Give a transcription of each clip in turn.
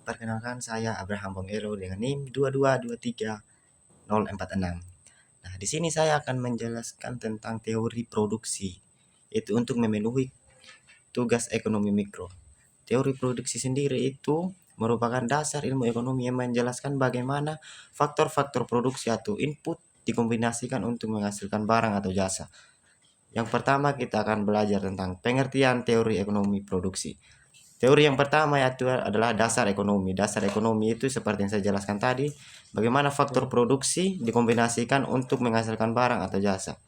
Perkenalkan saya Abraham Bongero dengan NIM 2223046. Nah, di sini saya akan menjelaskan tentang teori produksi. Itu untuk memenuhi tugas ekonomi mikro. Teori produksi sendiri itu merupakan dasar ilmu ekonomi yang menjelaskan bagaimana faktor-faktor produksi atau input dikombinasikan untuk menghasilkan barang atau jasa. Yang pertama kita akan belajar tentang pengertian teori ekonomi produksi. Teori yang pertama yaitu adalah dasar ekonomi. Dasar ekonomi itu seperti yang saya jelaskan tadi, bagaimana faktor produksi dikombinasikan untuk menghasilkan barang atau jasa.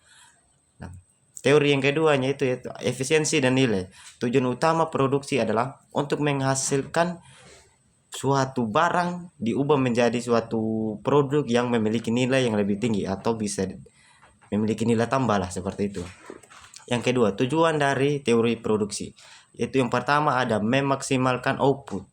Nah, teori yang keduanya yaitu efisiensi dan nilai. Tujuan utama produksi adalah untuk menghasilkan suatu barang diubah menjadi suatu produk yang memiliki nilai yang lebih tinggi atau bisa memiliki nilai tambah lah seperti itu. Yang kedua, tujuan dari teori produksi. Itu yang pertama ada memaksimalkan output,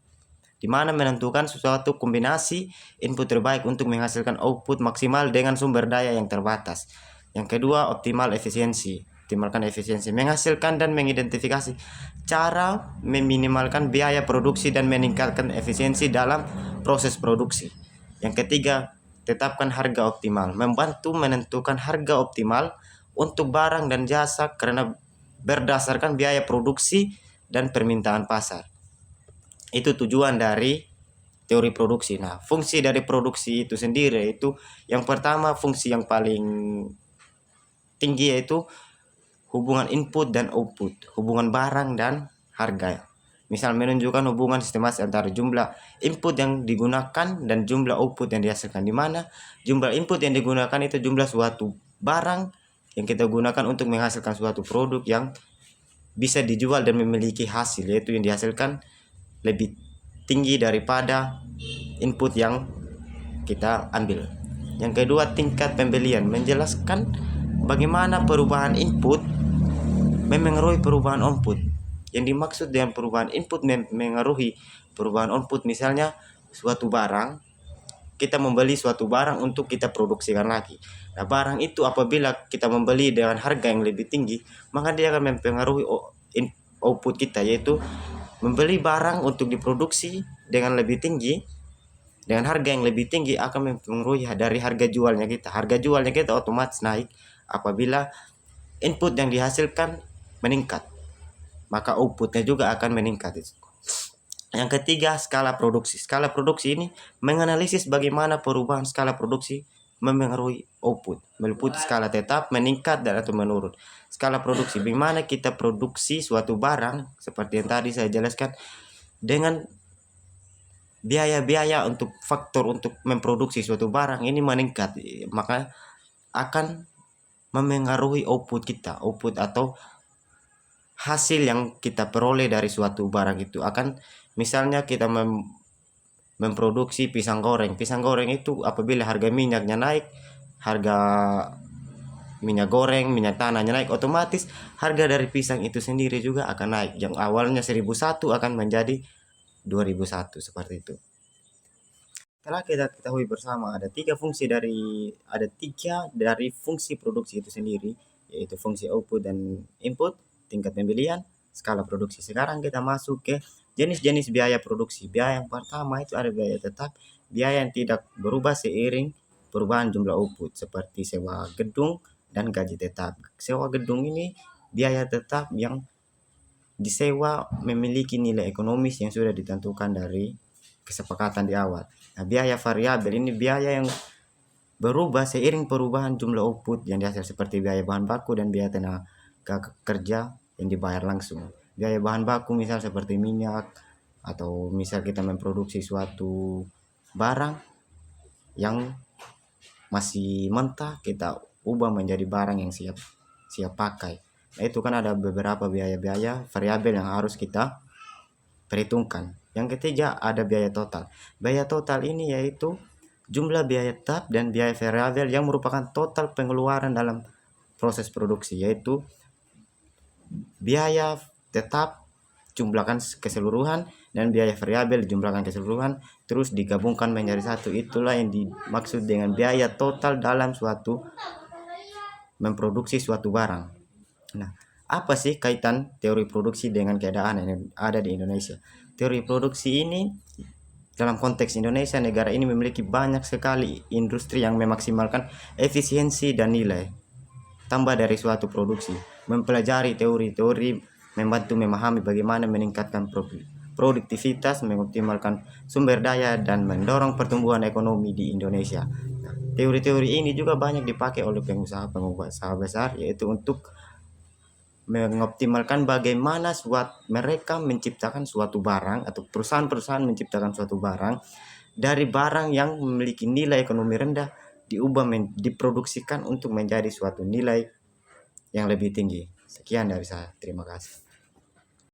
di mana menentukan suatu kombinasi input terbaik untuk menghasilkan output maksimal dengan sumber daya yang terbatas. Yang kedua, optimal efisiensi. Optimalkan efisiensi, menghasilkan dan mengidentifikasi cara meminimalkan biaya produksi dan meningkatkan efisiensi dalam proses produksi. Yang ketiga, tetapkan harga optimal, membantu menentukan harga optimal untuk barang dan jasa karena berdasarkan biaya produksi dan permintaan pasar. Itu tujuan dari teori produksi. Nah, fungsi dari produksi itu sendiri itu yang pertama, fungsi yang paling tinggi yaitu hubungan input dan output, hubungan barang dan harga. Misal menunjukkan hubungan sistematis antara jumlah input yang digunakan dan jumlah output yang dihasilkan, di mana jumlah input yang digunakan itu jumlah suatu barang yang kita gunakan untuk menghasilkan suatu produk yang bisa dijual dan memiliki hasil, yaitu yang dihasilkan lebih tinggi daripada input yang kita ambil. Yang kedua, tingkat pembelian, menjelaskan bagaimana perubahan input memengaruhi perubahan output. Yang dimaksud dengan perubahan input memengaruhi perubahan output, misalnya suatu barang, kita membeli suatu barang untuk kita produksikan lagi. Nah, barang itu apabila kita membeli dengan harga yang lebih tinggi, maka dia akan mempengaruhi output kita, yaitu membeli barang untuk diproduksi dengan lebih tinggi, dengan harga yang lebih tinggi akan mempengaruhi dari harga jualnya kita. Harga jualnya kita otomatis naik apabila input yang dihasilkan meningkat, maka outputnya juga akan meningkat. Yang ketiga, skala produksi. Skala produksi ini menganalisis bagaimana perubahan skala produksi memengaruhi output, meliputi skala tetap, meningkat, dan atau menurun. Skala produksi, bagaimana kita produksi suatu barang, seperti yang tadi saya jelaskan, dengan biaya-biaya untuk faktor untuk memproduksi suatu barang ini meningkat, maka akan memengaruhi output kita. Output atau hasil yang kita peroleh dari suatu barang itu akan, misalnya kita memproduksi pisang goreng. Pisang goreng itu apabila harga minyaknya naik, harga minyak goreng, minyak tanahnya naik, otomatis harga dari pisang itu sendiri juga akan naik. Yang awalnya 1.001 akan menjadi 2.001 seperti itu. Setelah kita ketahui bersama ada tiga dari fungsi produksi itu sendiri, yaitu fungsi output dan input, tingkat pembelian, skala produksi. Sekarang kita masuk ke jenis-jenis biaya produksi. Biaya yang pertama itu ada biaya tetap, biaya yang tidak berubah seiring perubahan jumlah output, seperti sewa gedung dan gaji tetap. Sewa gedung ini biaya tetap yang disewa memiliki nilai ekonomis yang sudah ditentukan dari kesepakatan di awal. Nah, biaya variabel ini biaya yang berubah seiring perubahan jumlah output yang dihasil, seperti biaya bahan baku dan biaya tenaga kerja yang dibayar langsung. Biaya bahan baku misal seperti minyak, atau misal kita memproduksi suatu barang yang masih mentah kita ubah menjadi barang yang siap pakai. Nah, itu kan ada beberapa biaya-biaya variabel yang harus kita perhitungkan. Yang ketiga ada biaya total. Biaya total ini yaitu jumlah biaya tetap dan biaya variabel yang merupakan total pengeluaran dalam proses produksi, yaitu biaya tetap jumlahkan keseluruhan dan biaya variabel jumlahkan keseluruhan terus digabungkan menjadi satu. Itulah yang dimaksud dengan biaya total dalam suatu memproduksi suatu barang. Nah, apa sih kaitan teori produksi dengan keadaan yang ada di Indonesia? Teori produksi ini Dalam konteks Indonesia, negara ini memiliki banyak sekali industri yang memaksimalkan efisiensi dan nilai tambah dari suatu produksi. Mempelajari teori-teori membantu memahami bagaimana meningkatkan produktivitas, mengoptimalkan sumber daya, dan mendorong pertumbuhan ekonomi di Indonesia. Nah, teori-teori ini juga banyak dipakai oleh pengusaha besar, yaitu untuk mengoptimalkan bagaimana mereka menciptakan suatu barang atau perusahaan-perusahaan menciptakan suatu barang dari barang yang memiliki nilai ekonomi rendah diproduksikan untuk menjadi suatu nilai yang lebih tinggi. Sekian dari saya. Terima kasih.